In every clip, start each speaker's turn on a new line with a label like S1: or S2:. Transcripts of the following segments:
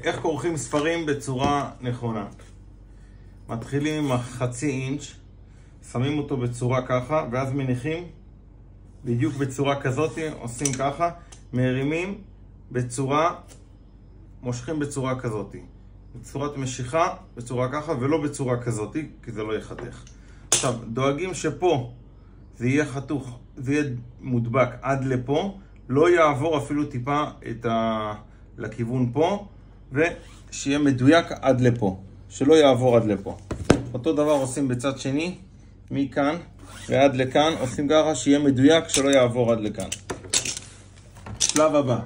S1: איך כורכים ספרים בצורה נכונה. מתחילים עם החצי אינץ', שמים אותו בצורה ככה, ואז מניחים בדיוק בצורה כזאת, עושים ככה, מרימים בצורה, מושכים בצורה כזאת. בצורת משיכה, בצורה ככה, ולא בצורה כזאת, כי זה לא יחתך. עכשיו, דואגים שפה זה יהיה חתוך, זה יהיה מודבק עד לפה, לא יעבור אפילו טיפה לכיוון פה, ושיהיה מדויק עד לפה, שלא יעבור עד לפה. אותו דבר עושים בצד שני, מכאן ועד לכאן, עושים ככה שיהיה מדויק, שלא יעבור עד לכאן. שלב הבא,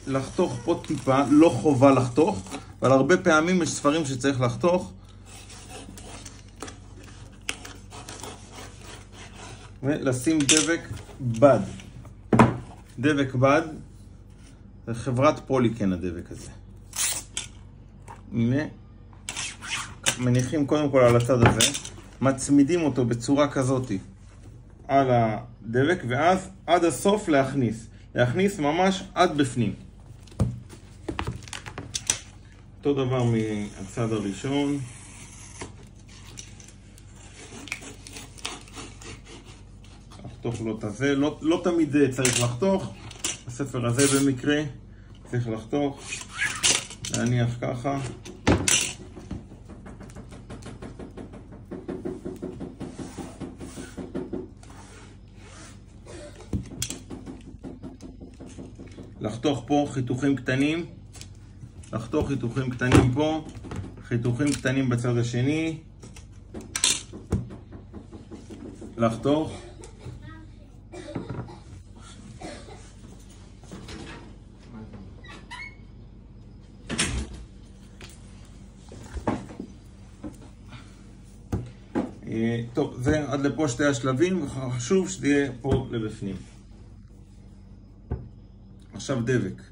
S1: לחתוך פה טיפה, לא חובה לחתוך, אבל הרבה פעמים יש ספרים שצריך לחתוך, ולשים דבק בד. דבק בד, זה חברת פוליקן הדבק הזה. הנה, מניחים קודם כל על הצד הזה, מצמידים אותו בצורה כזאת על הדבק, ואז עד הסוף להכניס ממש עד בפנים. אותו דבר מהצד הראשון. לחתוך לו את הזה, לא תמיד צריך לחתוך, הספר הזה במקרה צריך לחתוך, להניח ככה. לחתוך פה חיתוכים קטנים, לחתוך חיתוכים קטנים פה, חיתוכים קטנים בצד השני, לחתוך. טוב, זה עד לפה שתי השלבים, חשוב שזה יהיה פה לבפנים. עכשיו דבק.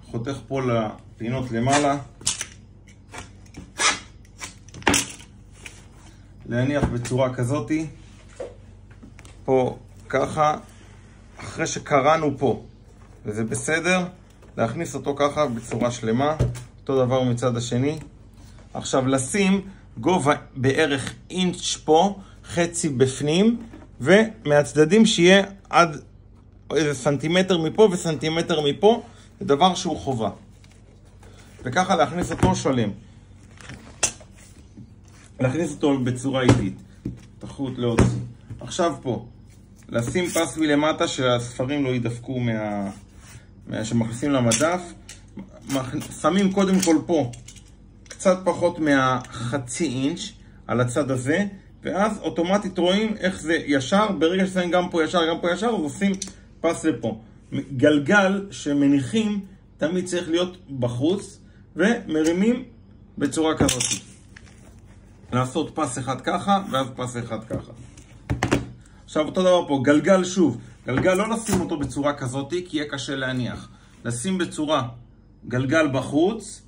S1: חותך פה לפינות למעלה. להניח בצורה כזאת. פה ככה. אחרי שקראנו פה, וזה בסדר, להכניס אותו ככה בצורה שלמה. אותו דבר מצד השני. עכשיו לשים גובה בערך אינץ' פה, חצי בפנים, ומהצדדים שיהיה עד איזה סנטימטר מפה וסנטימטר מפה, זה דבר שהוא חובה. וככה להכניס אותו שלם. להכניס אותו בצורה איטית. תחרות להוציא. עכשיו פה, לשים פס מלמטה שהספרים לא ידפקו שמכניסים למדף. שמים קודם כל פה קצת פחות מהחצי אינץ' על הצד הזה, ואז אוטומטית רואים איך זה ישר. ברגע ששמים גם פה ישר, גם פה ישר, אז עושים פס לפה. גלגל שמניחים תמיד צריך להיות בחוץ, ומרימים בצורה כזאת. לעשות פס אחד ככה, ואז פס אחד ככה. עכשיו אותו דבר פה, גלגל שוב. גלגל לא לשים אותו בצורה כזאת, כי יהיה קשה להניח. לשים בצורה גלגל בחוץ,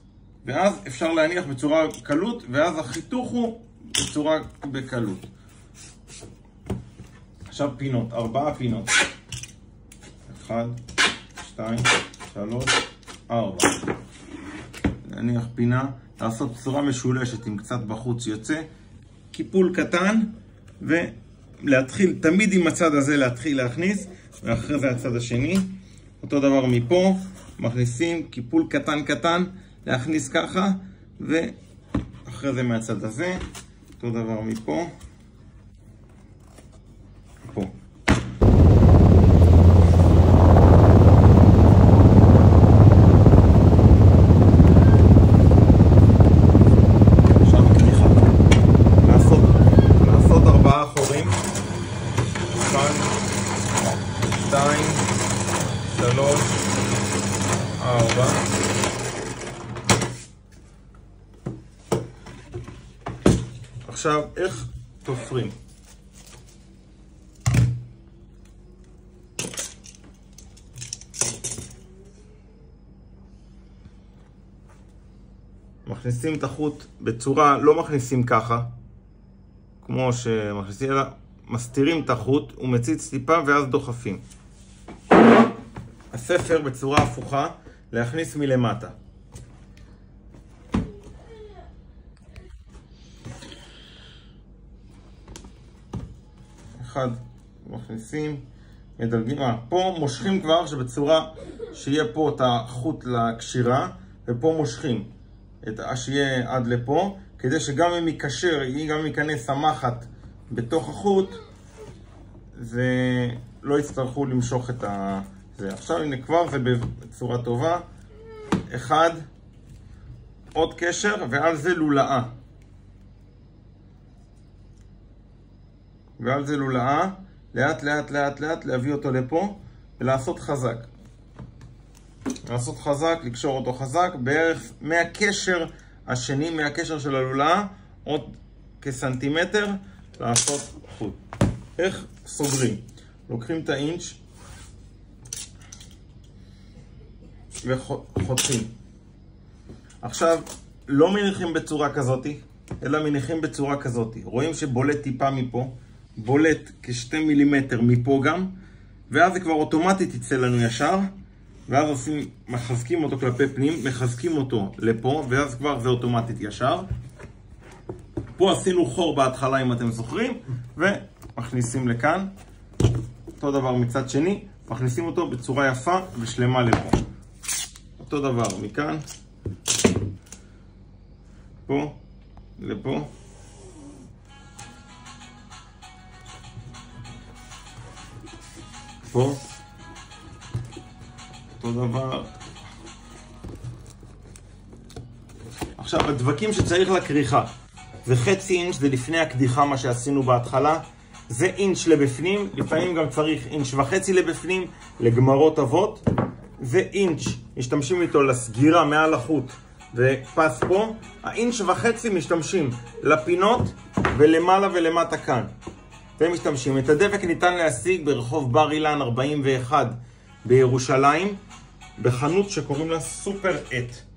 S1: ואז אפשר להניח בצורה קלות, ואז החיתוך הוא בצורה בקלות. עכשיו פינות, 4 פינות. 1, 2, 3, 4. להניח פינה, לעשות צורה משולשת עם קצת בחוץ יוצא, קיפול קטן, ולהתחיל תמיד עם הצד הזה להתחיל להכניס, ואחרי זה הצד השני. אותו דבר מפה, מכניסים קיפול קטן קטן, להכניס ככה, ואחרי זה מהצד הזה, אותו דבר מפה, פה. לעשות 4 חורים, 1, 2, 3, 4. עכשיו, איך תופרים? מכניסים את החוט בצורה, לא מכניסים ככה, כמו שמכניסים, אלא מסתירים את החוט, הוא מציץ טיפה ואז דוחפים. הספר בצורה הפוכה, להכניס מלמטה. אחד מכניסים, מדלגים, פה מושכים כבר שבצורה שיהיה פה את החוט לקשירה, ופה מושכים, שיהיה עד לפה, כדי שגם אם יקשר, גם אם ייכנס המחט בתוך החוט, זה לא יצטרכו למשוך את זה. עכשיו הנה כבר זה בצורה טובה. אחד, עוד קשר, ועל זה לולאה. ועל זה לולאה, לאט לאט לאט לאט להביא אותו לפה ולעשות חזק. לעשות חזק, לקשור אותו חזק, בערך מהקשר השני, מהקשר של הלולאה, עוד כסנטימטר, לעשות חוט. איך סוגרים? לוקחים את האינץ' וחותכים. עכשיו, לא מניחים בצורה כזאת, אלא מניחים בצורה כזאת. רואים שבולט טיפה מפה, בולט כ2 מילימטר מפה גם, ואז זה כבר אוטומטית יצא לנו ישר, ואז מחזקים אותו כלפי פנים, מחזקים אותו לפה, ואז כבר זה אוטומטית ישר. פה עשינו חור בהתחלה אם אתם זוכרים, ומכניסים לכאן. אותו דבר מצד שני, מכניסים אותו בצורה יפה ושלמה לפה. אותו דבר מכאן, פה, לפה. פה. אותו דבר. עכשיו, הדבקים שצריך לכריכה. זה חצי אינץ', זה לפני הקדיחה מה שעשינו בהתחלה. זה אינץ' לבפנים, לפעמים גם צריך אינץ' וחצי לבפנים, לגמרות אבות. זה אינץ', משתמשים איתו לסגירה מעל החוט ופס פה. האינץ' וחצי משתמשים לפינות ולמעלה ולמטה כאן. והם משתמשים. את הדבק ניתן להשיג ברחוב בר אילן 41 בירושלים, בחנות שקוראים לה סופר-אט.